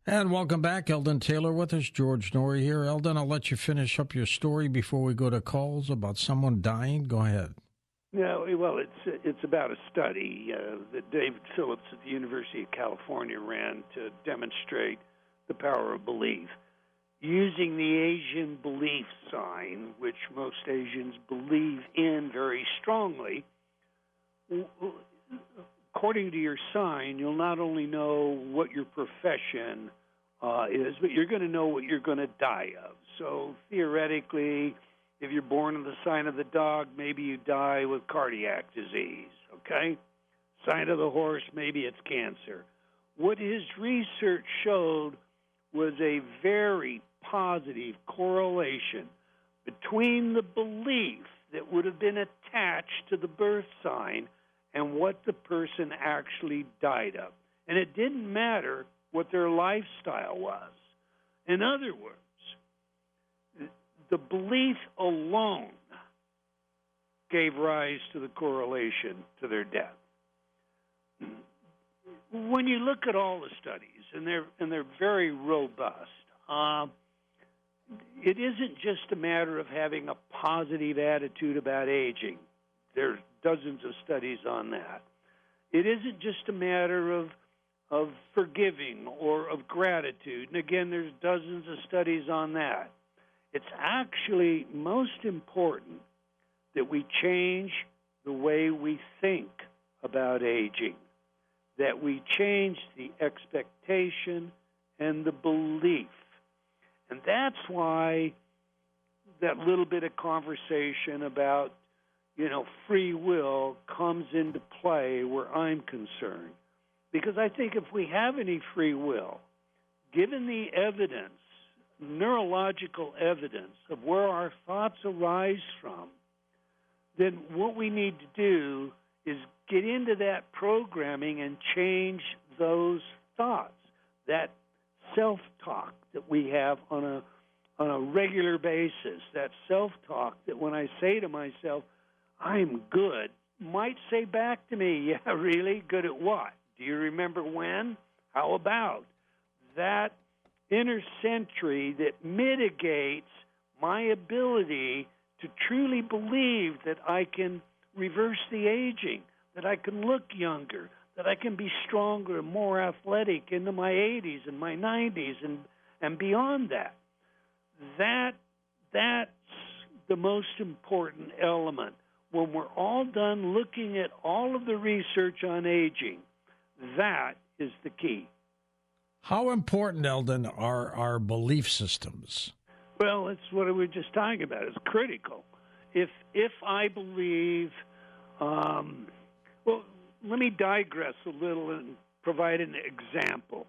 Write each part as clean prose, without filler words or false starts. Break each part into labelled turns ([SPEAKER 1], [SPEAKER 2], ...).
[SPEAKER 1] And welcome back, Eldon Taylor with us. George Norrie here. Eldon, I'll let you finish up your story before we go to calls about someone dying. Go ahead.
[SPEAKER 2] No, well, it's about a study that David Phillips at the University of California ran to demonstrate the power of belief. Using the Asian belief sign, which most Asians believe in very strongly, according to your sign, you'll not only know what your profession is, but you're going to know what you're going to die of. So theoretically, if you're born with the sign of the dog, maybe you die with cardiac disease, okay? Sign of the horse, maybe it's cancer. What his research showed was a very positive correlation between the belief that would have been attached to the birth sign and what the person actually died of. And it didn't matter what their lifestyle was. In other words, the belief alone gave rise to the correlation to their death. When you look at all the studies, and they're very robust, it isn't just a matter of having a positive attitude about aging. There's dozens of studies on that. It isn't just a matter of forgiving or of gratitude. And again, there's dozens of studies on that. It's actually most important that we change the way we think about aging, that we change the expectation and the belief. And that's why that little bit of conversation about, free will comes into play where I'm concerned. Because I think if we have any free will, given the evidence, neurological evidence of where our thoughts arise from, then what we need to do is get into that programming and change those thoughts, that self-talk that we have on a regular basis, that self-talk that when I say to myself, I'm good, might say back to me, yeah, really? Good at what? Do you remember when? How about that inner sentry that mitigates my ability to truly believe that I can reverse the aging, that I can look younger, that I can be stronger and more athletic into my 80s and my 90s and beyond that. That's the most important element. When we're all done looking at all of the research on aging, that is the key.
[SPEAKER 1] How important, Eldon, are our belief systems?
[SPEAKER 2] Well, it's what we were just talking about. It's critical. If I believe, well, let me digress a little and provide an example.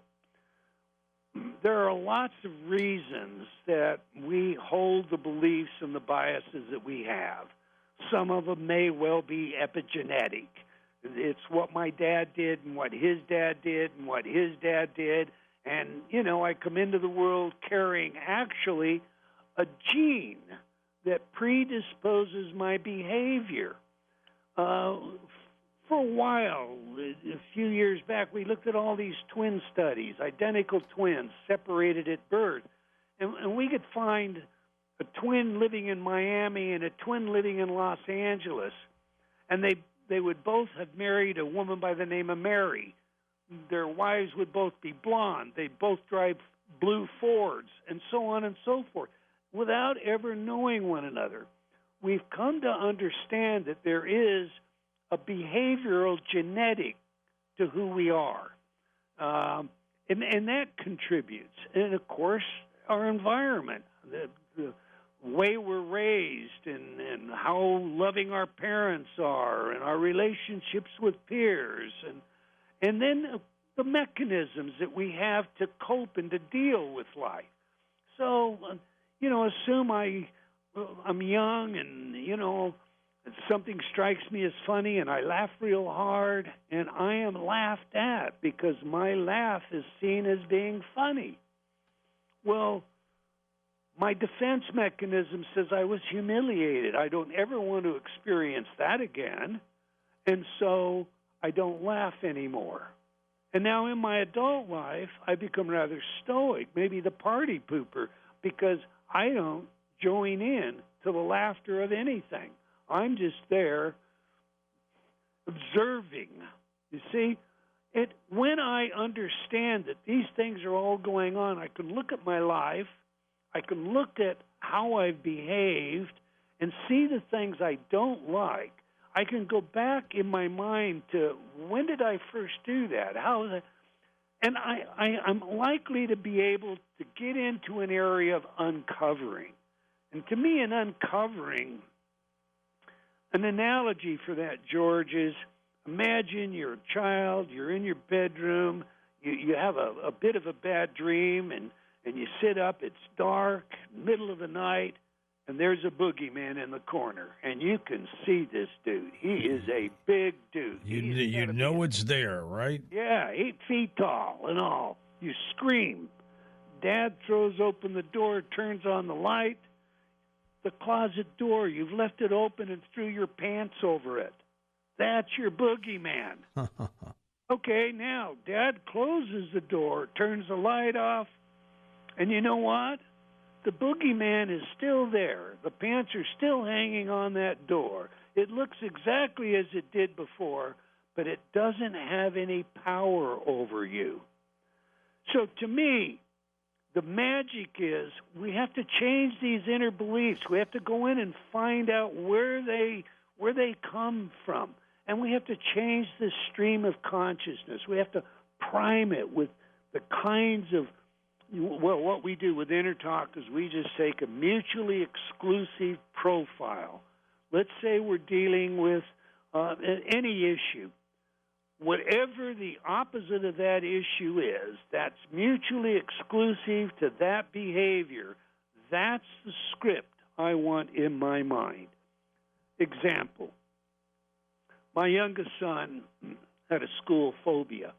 [SPEAKER 2] There are lots of reasons that we hold the beliefs and the biases that we have. Some of them may well be epigenetic. It's what my dad did and what his dad did and what his dad did. And, I come into the world carrying actually a gene that predisposes my behavior. For a while, a few years back, we looked at all these twin studies, identical twins separated at birth. And we could find a twin living in Miami and a twin living in Los Angeles. And they would both have married a woman by the name of Mary. Their wives would both be blonde. They'd both drive blue Fords, and so on and so forth, without ever knowing one another. We've come to understand that there is a behavioral genetic to who we are. And that contributes. And, of course, our environment, the way we're raised and how loving our parents are and our relationships with peers and then the mechanisms that we have to cope and to deal with life. So, assume I'm young and, something strikes me as funny and I laugh real hard and I am laughed at because my laugh is seen as being funny. Well, my defense mechanism says I was humiliated. I don't ever want to experience that again. And so I don't laugh anymore. And now in my adult life, I become rather stoic, maybe the party pooper, because I don't join in to the laughter of anything. I'm just there observing. You see, when I understand that these things are all going on, I can look at my life, I can look at how I've behaved and see the things I don't like. I can go back in my mind to when did I first do that? How is it? And I'm likely to be able to get into an area of uncovering. And to me, an uncovering, an analogy for that, George, is imagine you're a child, you're in your bedroom, you have a bit of a bad dream, and you sit up, it's dark, middle of the night, and there's a boogeyman in the corner, and you can see this dude. He is a big dude.
[SPEAKER 1] You know it's there, right?
[SPEAKER 2] Yeah, 8 feet tall and all. You scream. Dad throws open the door, turns on the light. The closet door, you've left it open and threw your pants over it. That's your boogeyman. Okay, now, Dad closes the door, turns the light off, and you know what? The boogeyman is still there. The pants are still hanging on that door. It looks exactly as it did before, but it doesn't have any power over you. So to me, the magic is we have to change these inner beliefs. We have to go in and find out where they come from. And we have to change the stream of consciousness. We have to prime it with the kinds of, well, what we do with InnerTalk is we just take a mutually exclusive profile. Let's say we're dealing with any issue. Whatever the opposite of that issue is, that's mutually exclusive to that behavior. That's the script I want in my mind. Example. My youngest son had a school phobia,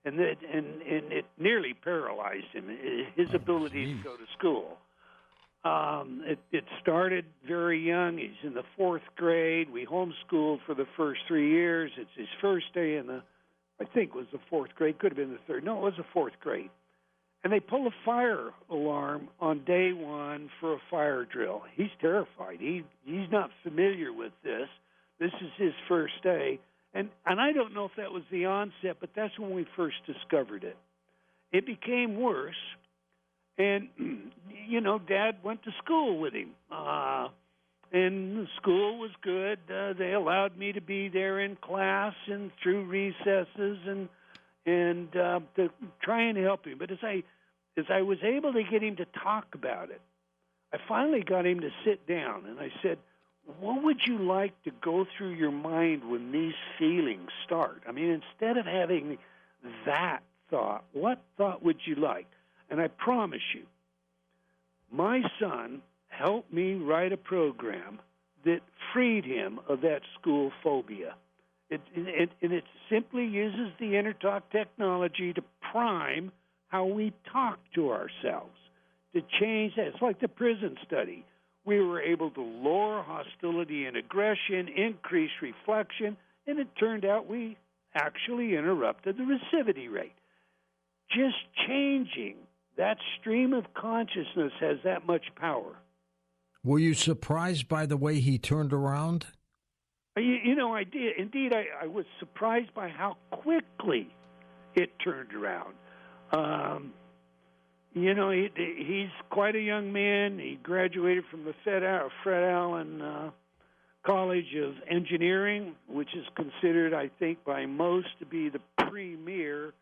[SPEAKER 2] and it nearly paralyzed him, his ability to go to school. It started very young. He's in the 4th grade. We homeschooled for the first 3 years. It's his first day I think it was the 4th grade. Could have been the 3rd. No, it was the 4th grade. And they pull a fire alarm on day 1 for a fire drill. He's terrified. He's not familiar with this. This is his first day. And I don't know if that was the onset, but that's when we first discovered it. It became worse. And, Dad went to school with him. And the school was good. They allowed me to be there in class and through recesses and to try and help him. But as I was able to get him to talk about it, I finally got him to sit down. And I said, what would you like to go through your mind when these feelings start? I mean, instead of having that thought, what thought would you like? And I promise you, my son helped me write a program that freed him of that school phobia. And it simply uses the InnerTalk technology to prime how we talk to ourselves, to change that. It's like the prison study. We were able to lower hostility and aggression, increase reflection, and it turned out we actually interrupted the recidivity rate. Just changing that stream of consciousness has that much power.
[SPEAKER 1] Were you surprised by the way he turned around?
[SPEAKER 2] I did. Indeed, I was surprised by how quickly it turned around. He's quite a young man. He graduated from the Fred Allen College of Engineering, which is considered, I think, by most to be the premier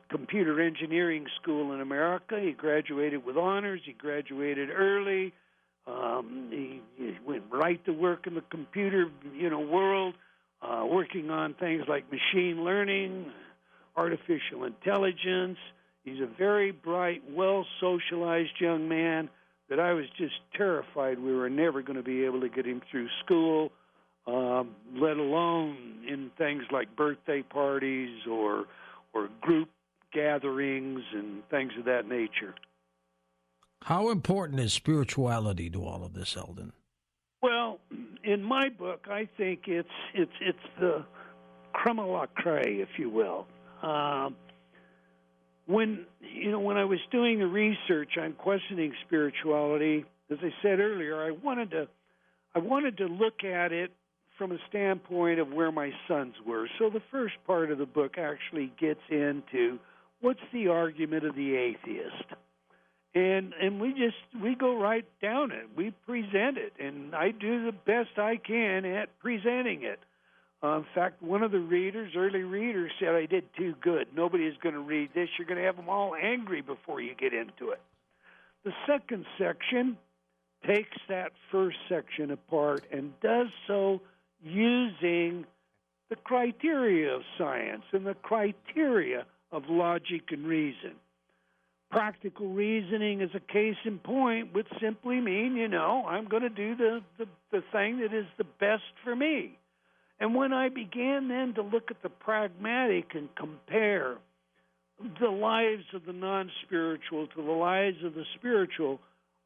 [SPEAKER 2] computer engineering school in America. He graduated with honors. He graduated early. He went right to work in the computer, world, working on things like machine learning, artificial intelligence. He's a very bright, well-socialized young man that I was just terrified we were never going to be able to get him through school, let alone in things like birthday parties or group gatherings and things of that nature.
[SPEAKER 1] How important is spirituality to all of this, Eldon?
[SPEAKER 2] Well, in my book, I think it's the creme de la creme, if you will. When I was doing the research on questioning spirituality, as I said earlier, I wanted to look at it from a standpoint of where my sons were. So the first part of the book actually gets into what's the argument of the atheist. And we go right down it. We present it, and I do the best I can at presenting it. In fact, one of the early readers, said I did too good. Nobody is going to read this. You're going to have them all angry before you get into it. The second section takes that first section apart and does so using the criteria of science and the criteria of logic and reason. Practical reasoning is a case in point would simply mean, I'm going to do the thing that is the best for me. And when I began then to look at the pragmatic and compare the lives of the non-spiritual to the lives of the spiritual,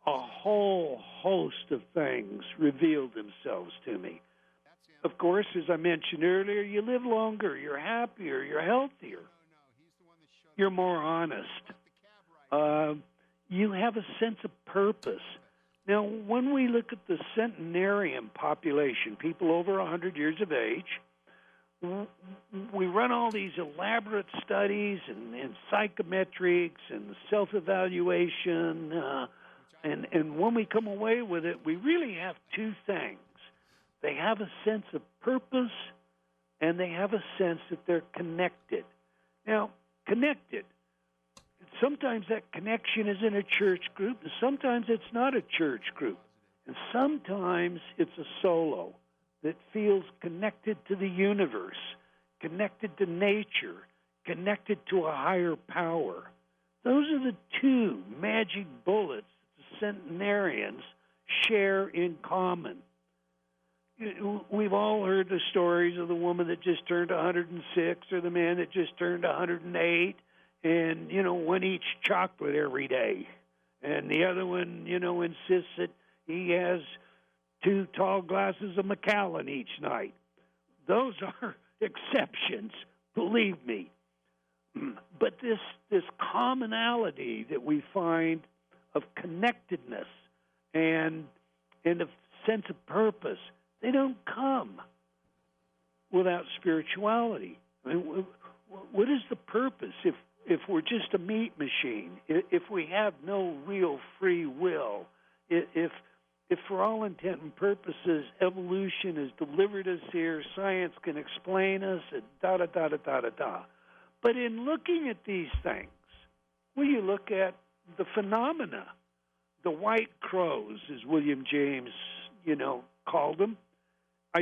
[SPEAKER 2] a whole host of things revealed themselves to me. Of course, as I mentioned earlier, you live longer, you're happier, you're healthier, you're more honest. You have a sense of purpose. Now, when we look at the centenarian population, people over 100 years of age, we run all these elaborate studies and psychometrics and self-evaluation, and when we come away with it, we really have two things. They have a sense of purpose, and they have a sense that they're connected. Now, connected. Sometimes that connection is in a church group, and sometimes it's not a church group. And sometimes it's a solo that feels connected to the universe, connected to nature, connected to a higher power. Those are the two magic bullets that the centenarians share in common. We've all heard the stories of the woman that just turned 106 or the man that just turned 108. And, one eats chocolate every day. And the other one, insists that he has 2 tall glasses of Macallan each night. Those are exceptions, believe me. But this commonality that we find of connectedness and a sense of purpose, they don't come without spirituality. I mean, what is the purpose if we're just a meat machine, if we have no real free will, if for all intent and purposes evolution has delivered us here, science can explain us, and da-da-da-da-da-da-da. But in looking at these things, you look at the phenomena, the white crows, as William James, called them. I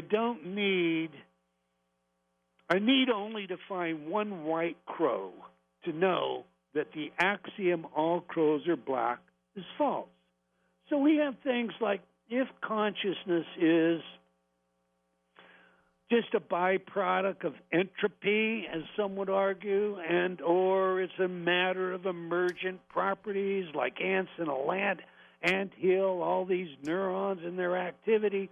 [SPEAKER 2] need only to find one white crow to know that the axiom all crows are black is false. So we have things like if consciousness is just a byproduct of entropy, as some would argue, and or it's a matter of emergent properties like ants in a anthill, all these neurons and their activity,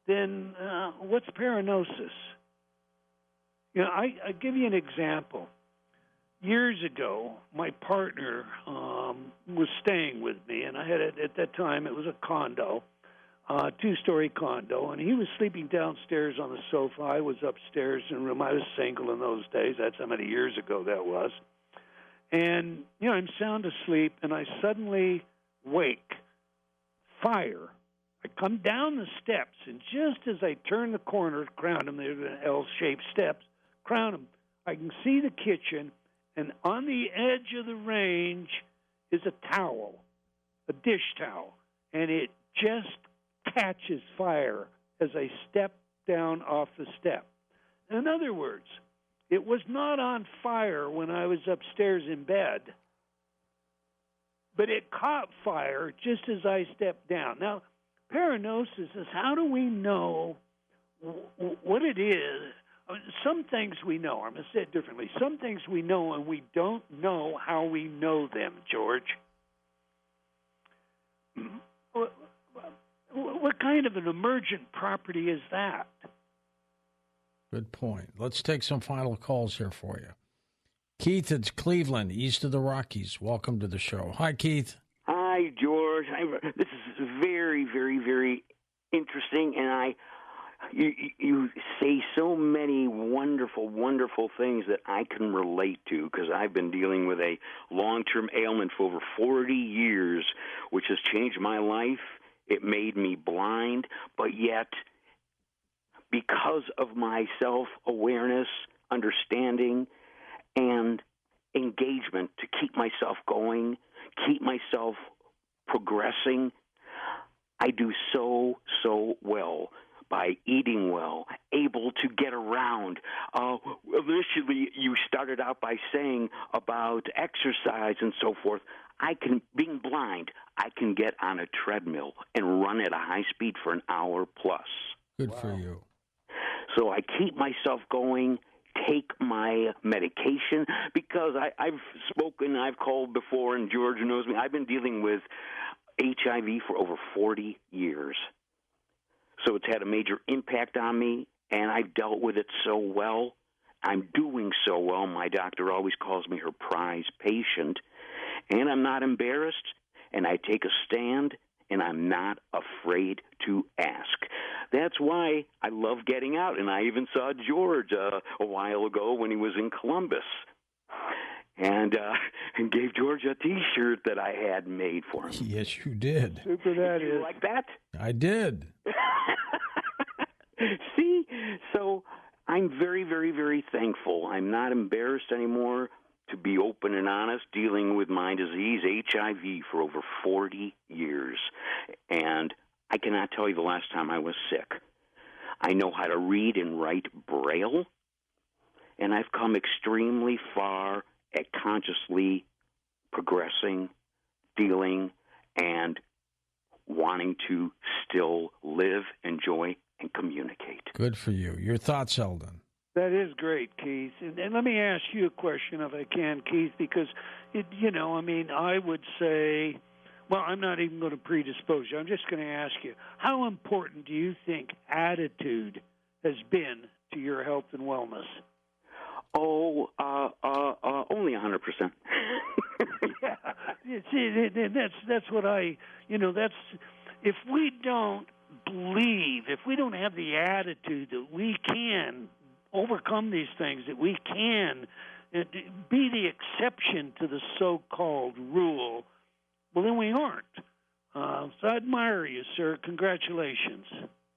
[SPEAKER 2] then what's paranosis? I give you an example. Years ago, my partner was staying with me, and I had at that time it was a condo, 2-story condo, and he was sleeping downstairs on the sofa. I was upstairs in a room. I was single in those days. That's how many years ago that was. And I'm sound asleep, and I suddenly wake. Fire. I come down the steps, and just as I turn the corner, crown them, they're the L-shaped steps, crown them, I can see the kitchen. And on the edge of the range is a towel, a dish towel, and it just catches fire as I step down off the step. In other words, it was not on fire when I was upstairs in bed, but it caught fire just as I stepped down. Now, paranosis is how do we know what it is? Some things we know. I'm going to say it differently. Some things we know, and we don't know how we know them, George. What kind of an emergent property is that?
[SPEAKER 1] Good point. Let's take some final calls here for you. Keith, it's Cleveland, east of the Rockies. Welcome to the show. Hi, Keith.
[SPEAKER 3] Hi, George. This is very, very, very interesting, and you say so many wonderful, wonderful things that I can relate to because I've been dealing with a long-term ailment for over 40 years, which has changed my life. It made me blind, but yet because of my self-awareness, understanding, and engagement to keep myself going, keep myself progressing, I do so well by eating well, able to get around. Initially, you started out by saying about exercise and so forth. Being blind, I can get on a treadmill and run at a high speed for an hour plus.
[SPEAKER 1] Good for you.
[SPEAKER 3] So I keep myself going, take my medication, because I've spoken, I've called before, and George knows me. I've been dealing with HIV for over 40 years. So it's had a major impact on me, and I've dealt with it so well. I'm doing so well. My doctor always calls me her prize patient, and I'm not embarrassed, and I take a stand, and I'm not afraid to ask. That's why I love getting out, and I even saw George a while ago when he was in Columbus, and gave George a T-shirt that I had made for him.
[SPEAKER 1] Yes, you did.
[SPEAKER 2] Super that
[SPEAKER 3] Did you
[SPEAKER 2] is.
[SPEAKER 3] like that?
[SPEAKER 1] I did.
[SPEAKER 3] See? So I'm very, very, very thankful. I'm not embarrassed anymore to be open and honest, dealing with my disease, HIV, for over 40 years. And I cannot tell you the last time I was sick. I know how to read and write Braille, and I've come extremely far at consciously progressing, dealing, and wanting to still live, enjoy, and communicate.
[SPEAKER 1] Good for you. Your thoughts, Eldon?
[SPEAKER 2] That is great, Keith. And let me ask you a question, if I can, Keith, because, I would say, well, I'm not even going to predispose you. I'm just going to ask you, how important do you think attitude has been to your health and wellness?
[SPEAKER 3] Oh, only 100%.
[SPEAKER 2] Yeah. See, that's what if we don't believe, if we don't have the attitude that we can overcome these things, that we can be the exception to the so-called rule, well, then we aren't. So I admire you, sir. Congratulations.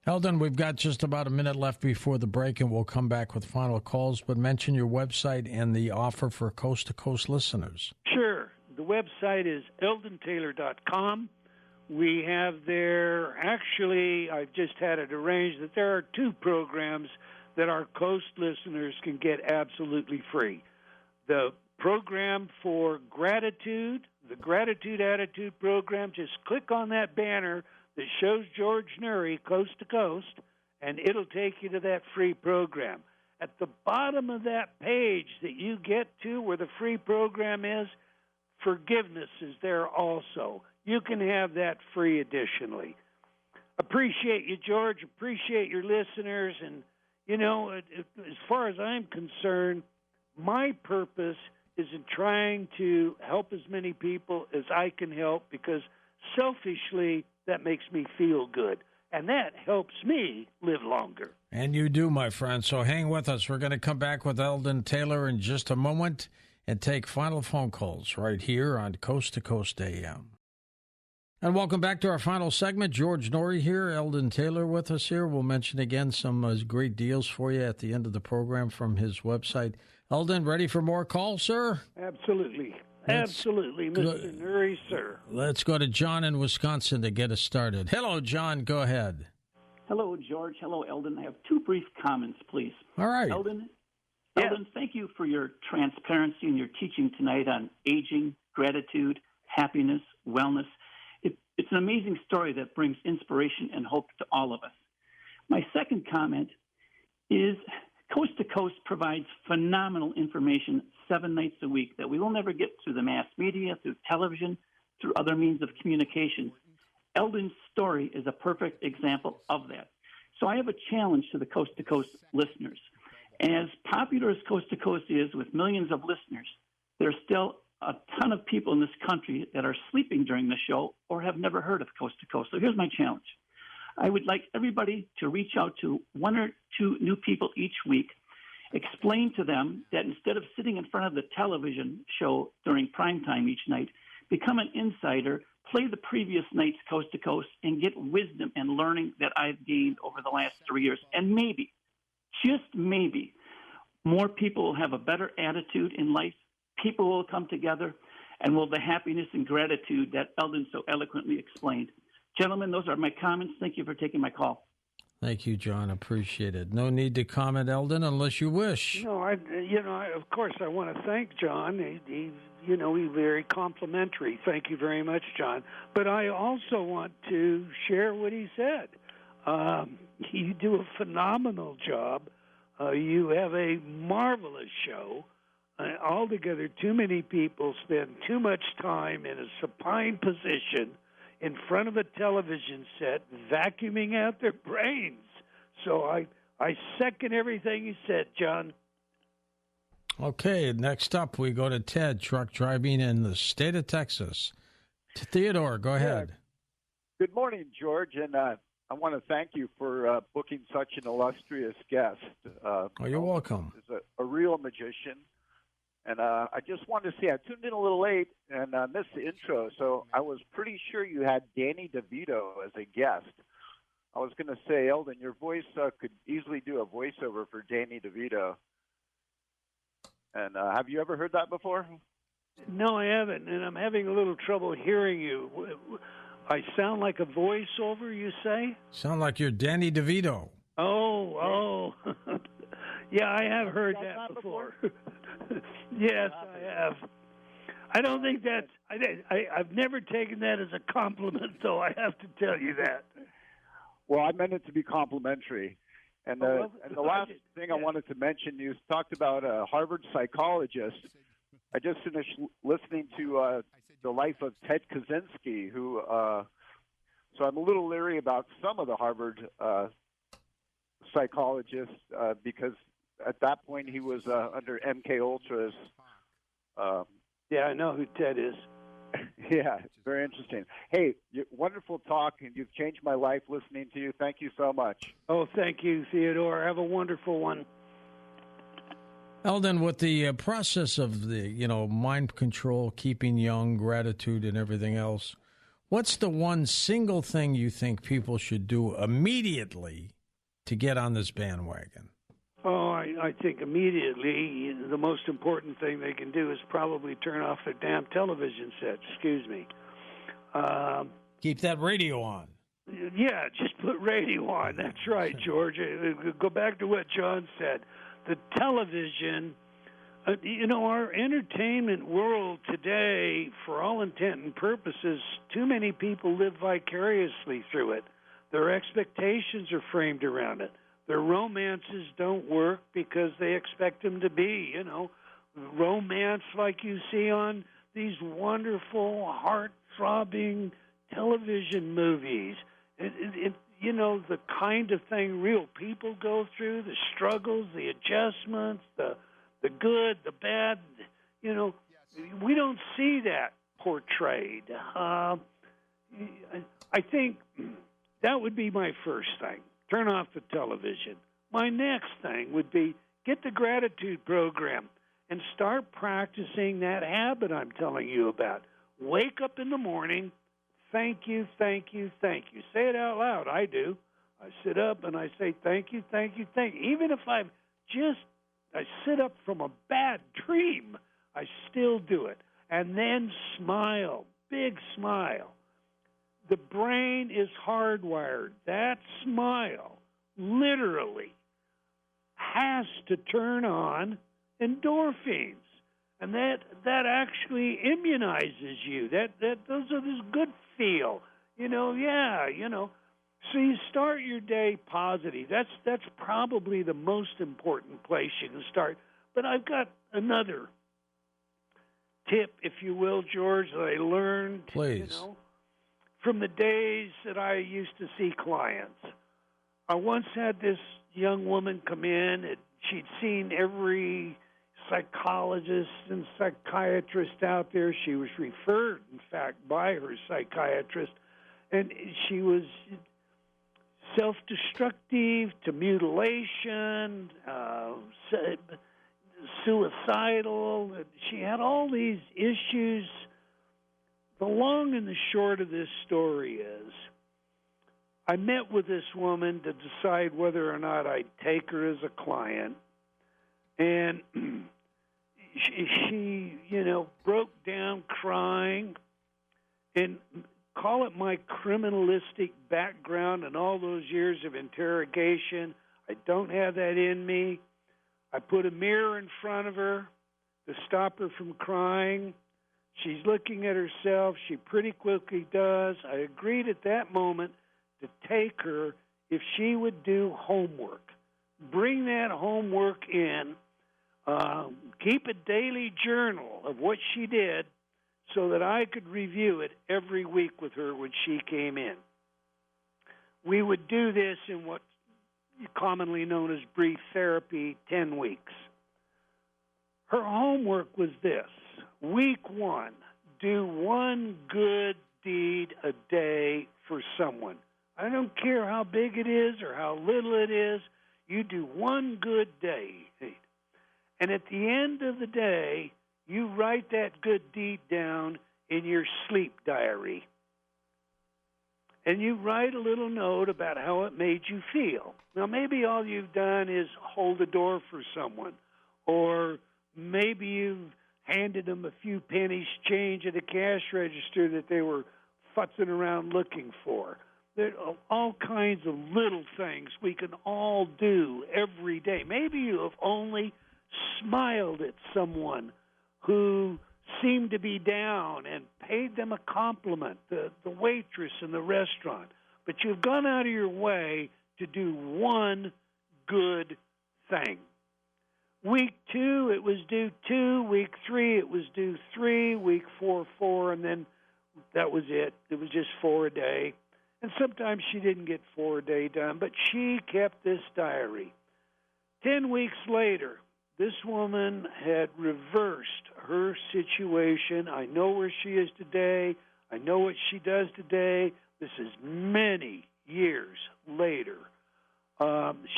[SPEAKER 1] Eldon, we've got just about a minute left before the break, and we'll come back with final calls, but mention your website and the offer for coast-to-coast listeners.
[SPEAKER 2] Sure. The website is eldontaylor.com. We have there, actually, I've just had it arranged that there are 2 programs that our Coast listeners can get absolutely free. The program for gratitude, the Gratitude Attitude program, just click on that banner that shows George Noory, Coast to Coast, and it'll take you to that free program. At the bottom of that page that you get to where the free program is, forgiveness is there also. You can have that free additionally. Appreciate you, George. Appreciate your listeners. And, as far as I'm concerned, my purpose is in trying to help as many people as I can help, because selfishly, that makes me feel good. And that helps me live longer.
[SPEAKER 1] And you do, my friend. So hang with us. We're going to come back with Eldon Taylor in just a moment and take final phone calls right here on Coast to Coast AM. And welcome back to our final segment. George Noory here, Eldon Taylor with us here. We'll mention again some great deals for you at the end of the program from his website. Eldon, ready for more calls, sir?
[SPEAKER 2] Absolutely. Absolutely, Mr. Noory, sir.
[SPEAKER 1] Let's go to John in Wisconsin to get us started. Hello, John. Go ahead.
[SPEAKER 4] Hello, George. Hello, Eldon. I have 2 brief comments, please.
[SPEAKER 1] All right.
[SPEAKER 4] Eldon,
[SPEAKER 2] Yes.
[SPEAKER 4] Eldon, thank you for your transparency and your teaching tonight on aging, gratitude, happiness, wellness. It's an amazing story that brings inspiration and hope to all of us. My second comment is Coast to Coast provides phenomenal information 7 nights a week that we will never get through the mass media, through television, through other means of communication. Eldon's story is a perfect example of that. So I have a challenge to the Coast listeners. As popular as Coast to Coast is with millions of listeners, there's still a ton of people in this country that are sleeping during the show or have never heard of Coast to Coast. So here's my challenge. I would like everybody to reach out to one or two new people each week, explain to them that instead of sitting in front of the television show during prime time each night, become an insider, play the previous night's Coast to Coast, and get wisdom and learning that I've gained over the last 3 years. And maybe, just maybe, more people will have a better attitude in life. People will come together and will have the happiness and gratitude that Eldon so eloquently explained. Gentlemen, those are my comments. Thank you for taking my call.
[SPEAKER 1] Thank you, John. Appreciate it. No need to comment, Eldon, unless you wish.
[SPEAKER 2] No, of course, I want to thank John. He's very complimentary. Thank you very much, John. But I also want to share what he said. You do a phenomenal job. You have a marvelous show. Altogether, too many people spend too much time in a supine position in front of a television set, vacuuming out their brains. So I second everything you said, John.
[SPEAKER 1] Okay, next up we go to Ted, truck driving in the state of Texas. Theodore, go ahead.
[SPEAKER 5] Good morning, George, and I want to thank you for booking such an illustrious guest.
[SPEAKER 1] You're welcome.
[SPEAKER 5] He's a real magician. And I just wanted to say I tuned in a little late and missed the intro, so I was pretty sure you had Danny DeVito as a guest. I was going to say, Eldon, your voice could easily do a voiceover for Danny DeVito. And have you ever heard that before?
[SPEAKER 2] No, I haven't, and I'm having a little trouble hearing you. I sound like a voiceover, you say?
[SPEAKER 1] Sound like you're Danny DeVito.
[SPEAKER 2] Oh. Yeah, I have heard that before. Yes, I have. I don't think that's... I've never taken that as a compliment, though. I have to tell you that.
[SPEAKER 5] Well, I meant it to be complimentary. And the last thing I wanted to mention, you talked about a Harvard psychologist. I just finished listening to the life of Ted Kaczynski, who... so I'm a little leery about some of the Harvard psychologists because at that point he was under MK Ultra's.
[SPEAKER 2] Yeah, I know who Ted is.
[SPEAKER 5] Yeah, it's very interesting. Hey, wonderful talk, and you've changed my life listening to you. Thank you so much.
[SPEAKER 2] Oh, thank you, Theodore. Have a wonderful one.
[SPEAKER 1] Eldon, with the process of the, mind control, keeping young, gratitude, and everything else, what's the one single thing you think people should do immediately to get on this bandwagon?
[SPEAKER 2] Oh, I think immediately the most important thing they can do is probably turn off their damn television set. Excuse me.
[SPEAKER 1] Keep that radio on.
[SPEAKER 2] Yeah, just put radio on. That's right, George. Go back to what John said. The television, our entertainment world today, for all intent and purposes, too many people live vicariously through it. Their expectations are framed around it. Their romances don't work because they expect them to be, romance like you see on these wonderful, heart-throbbing television movies. The kind of thing real people go through, the struggles, the adjustments, the good, the bad, we don't see that portrayed. I think that would be my first thing. Turn off the television. My next thing would be get the gratitude program and start practicing that habit I'm telling you about. Wake up in the morning, thank you, thank you, thank you. Say it out loud. I do. I sit up and I say thank you, thank you, thank you. Even if I sit up from a bad dream, I still do it. And then smile, big smile. The brain is hardwired. That smile literally has to turn on endorphins. And that actually immunizes you. Those are this good feel. So you start your day positive. That's probably the most important place you can start. But I've got another tip, if you will, George, that I learned.
[SPEAKER 1] Please.
[SPEAKER 2] From the days that I used to see clients. I once had this young woman come in, and She'd seen every psychologist and psychiatrist out there. She was referred, in fact, by her psychiatrist, and she was self-destructive to mutilation, suicidal. She had all these issues. The long and the short of this story is, I met with this woman to decide whether or not I'd take her as a client, and she broke down crying, and call it my criminalistic background and all those years of interrogation. I don't have that in me. I put a mirror in front of her to stop her from crying. She's looking at herself. She pretty quickly does. I agreed at that moment to take her if she would do homework. Bring that homework in. Keep a daily journal of what she did so that I could review it every week with her when she came in. We would do this in what's commonly known as brief therapy, 10 weeks. Her homework was this. Week 1, do one good deed a day for someone. I don't care how big it is or how little it is. You do one good deed. And at the end of the day, you write that good deed down in your sleep diary. And you write a little note about how it made you feel. Now, maybe all you've done is hold the door for someone, or maybe you've handed them a few pennies change at a cash register that they were futzing around looking for. There are all kinds of little things we can all do every day. Maybe you have only smiled at someone who seemed to be down and paid them a compliment, the waitress in the restaurant. But you've gone out of your way to do one good thing. Week 2, it was due 2. Week 3, it was due 3. Week 4, 4, and then that was it. It was just 4 a day. And sometimes she didn't get 4 a day done, but she kept this diary. 10 weeks later, this woman had reversed her situation. I know where she is today. I know what she does today. This is many years later.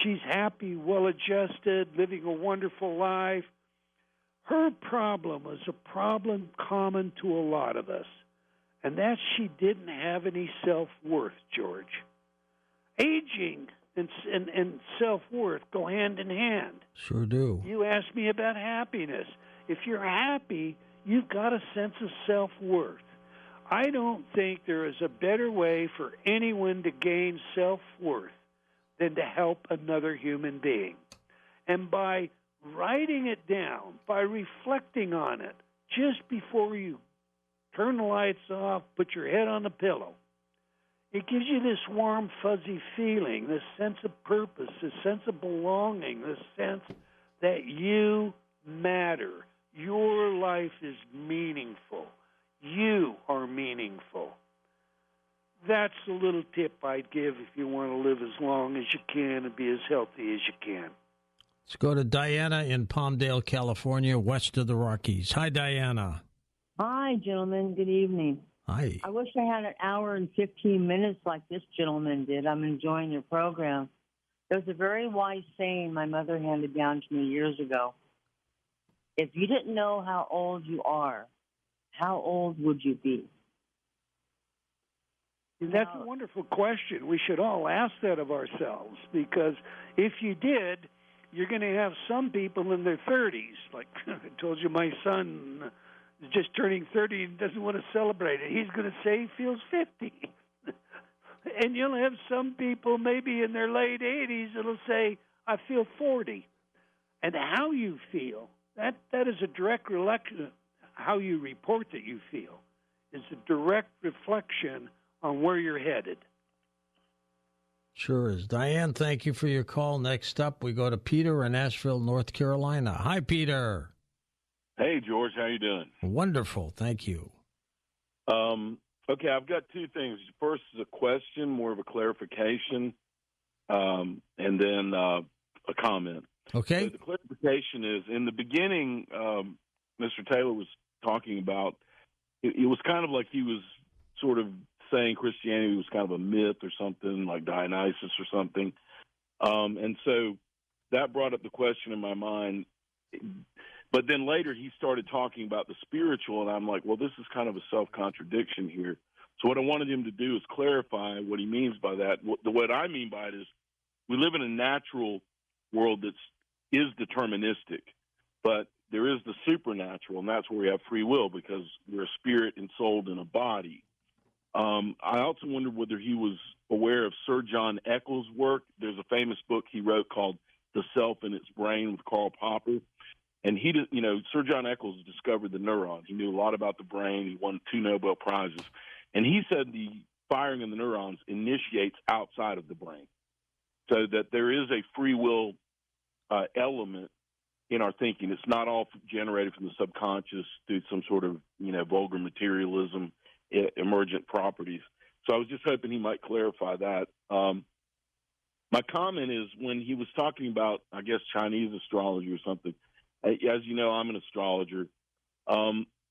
[SPEAKER 2] She's happy, well-adjusted, living a wonderful life. Her problem was a problem common to a lot of us, and that's she didn't have any self-worth, George. Aging and self-worth go hand in hand.
[SPEAKER 1] Sure do.
[SPEAKER 2] You asked me about happiness. If you're happy, you've got a sense of self-worth. I don't think there is a better way for anyone to gain self-worth than to help another human being. And by writing it down, by reflecting on it, just before you turn the lights off, put your head on the pillow, it gives you this warm, fuzzy feeling, this sense of purpose, this sense of belonging, this sense that you matter. Your life is meaningful. You are meaningful. That's a little tip I'd give if you want to live as long as you can and be as healthy as you can.
[SPEAKER 1] Let's go to Diana in Palmdale, California, west of the Rockies. Hi, Diana.
[SPEAKER 6] Hi, gentlemen. Good evening.
[SPEAKER 1] Hi.
[SPEAKER 6] I wish I had an hour and 15 minutes like this gentleman did. I'm enjoying your program. There's a very wise saying my mother handed down to me years ago. If you didn't know how old you are, how old would you be?
[SPEAKER 2] That's a wonderful question. We should all ask that of ourselves, because if you did, you're going to have some people in their 30s. Like I told you, my son is just turning 30 and doesn't want to celebrate it. He's going to say he feels 50. And you'll have some people maybe in their late 80s that'll say, I feel 40. And how you feel, that is a direct reflection. How you report that you feel is a direct reflection on where you're headed.
[SPEAKER 1] Sure is. Diane, thank you for your call. Next up, we go to Peter in Asheville, North Carolina. Hi, Peter.
[SPEAKER 7] Hey, George. How you doing?
[SPEAKER 1] Wonderful. Thank you.
[SPEAKER 7] Okay, I've got two things. First is a question, more of a clarification, and then a comment.
[SPEAKER 1] Okay.
[SPEAKER 7] So the clarification is, in the beginning, Mr. Taylor was talking about, it was kind of like he was sort of saying Christianity was kind of a myth or something, like Dionysus or something. And so that brought up the question in my mind. But then later he started talking about the spiritual, and I'm like, well, this is kind of a self-contradiction here. So what I wanted him to do is clarify what he means by that. What I mean by it is we live in a natural world that is deterministic, but there is the supernatural, and that's where we have free will because we're a spirit ensouled in a body. I also wondered whether he was aware of Sir John Eccles' work. There's a famous book he wrote called The Self in Its Brain with Karl Popper. And he did, Sir John Eccles discovered the neuron. He knew a lot about the brain. He won 2 Nobel Prizes. And he said the firing of the neurons initiates outside of the brain, so that there is a free will element in our thinking. It's not all generated from the subconscious through some sort of, vulgar materialism, emergent properties. So I was just hoping he might clarify that. My comment is when he was talking about, I guess, Chinese astrology or something, as you know, I'm an astrologer.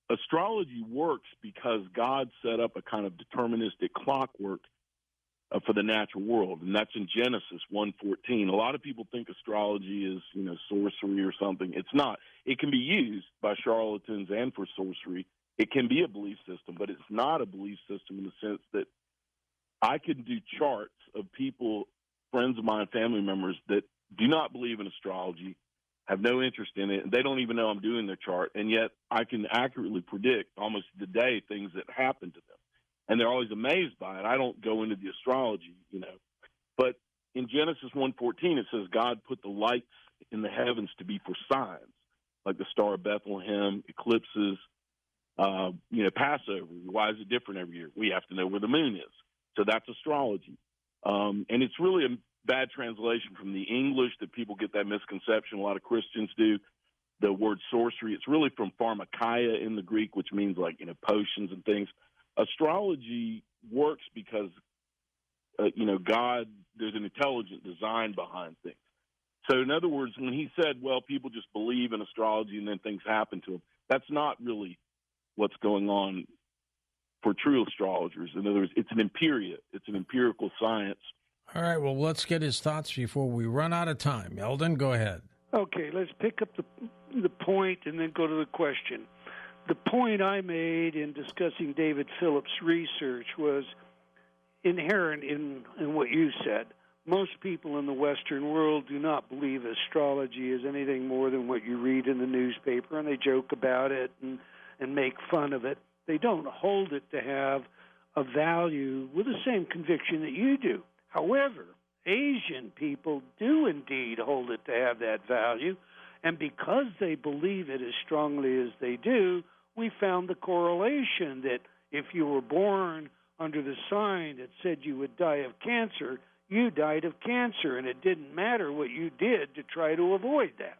[SPEAKER 7] Astrology works because God set up a kind of deterministic clockwork for the natural world, and that's in Genesis 1:14. A lot of people think astrology is, sorcery or something. It's not. It can be used by charlatans and for sorcery. It can be a belief system, but it's not a belief system in the sense that I can do charts of people, friends of mine, family members that do not believe in astrology, have no interest in it, and they don't even know I'm doing their chart, and yet I can accurately predict almost to the day things that happen to them. And they're always amazed by it. I don't go into the astrology, But in Genesis 1:14, it says God put the lights in the heavens to be for signs, like the Star of Bethlehem, eclipses, Passover. Why is it different every year? We have to know where the moon is. So that's astrology. And it's really a bad translation from the English that people get that misconception. A lot of Christians do. The word sorcery, it's really from pharmakeia in the Greek, which means like, potions and things. Astrology works because, God, there's an intelligent design behind things. So in other words, when he said, well, people just believe in astrology and then things happen to them, that's not really what's going on for true astrologers. In other words, it's an empirical science.
[SPEAKER 1] All right, well, let's get his thoughts before we run out of time. Eldon, go ahead.
[SPEAKER 2] Okay, let's pick up the point and then go to the question. The point I made in discussing David Phillips' research was inherent in what you said. Most people in the Western world do not believe astrology is anything more than what you read in the newspaper, and they joke about it and make fun of it. They don't hold it to have a value with the same conviction that you do. However, Asian people do indeed hold it to have that value, and because they believe it as strongly as they do, we found the correlation that if you were born under the sign that said you would die of cancer, you died of cancer, and it didn't matter what you did to try to avoid that.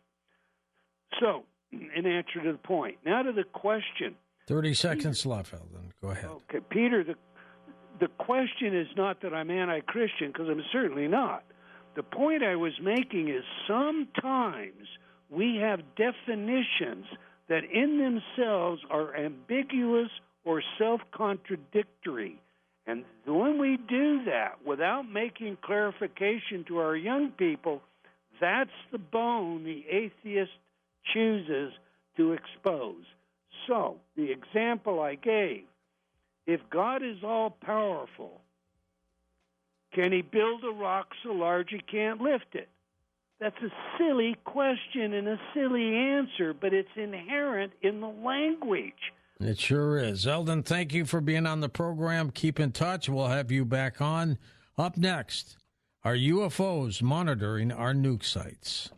[SPEAKER 2] So, in answer to the point. Now to the question.
[SPEAKER 1] 30 seconds left, Eldon. Go ahead.
[SPEAKER 2] Okay, Peter, the question is not that I'm anti-Christian, because I'm certainly not. The point I was making is sometimes we have definitions that in themselves are ambiguous or self-contradictory. And when we do that without making clarification to our young people, that's the bone the atheist chooses to expose. So, the example I gave, if God is all-powerful, can he build a rock so large he can't lift it? That's a silly question and a silly answer, but it's inherent in the language.
[SPEAKER 1] It sure is. Eldon, thank you for being on the program. Keep in touch. We'll have you back on. Up next, are UFOs monitoring our nuke sites?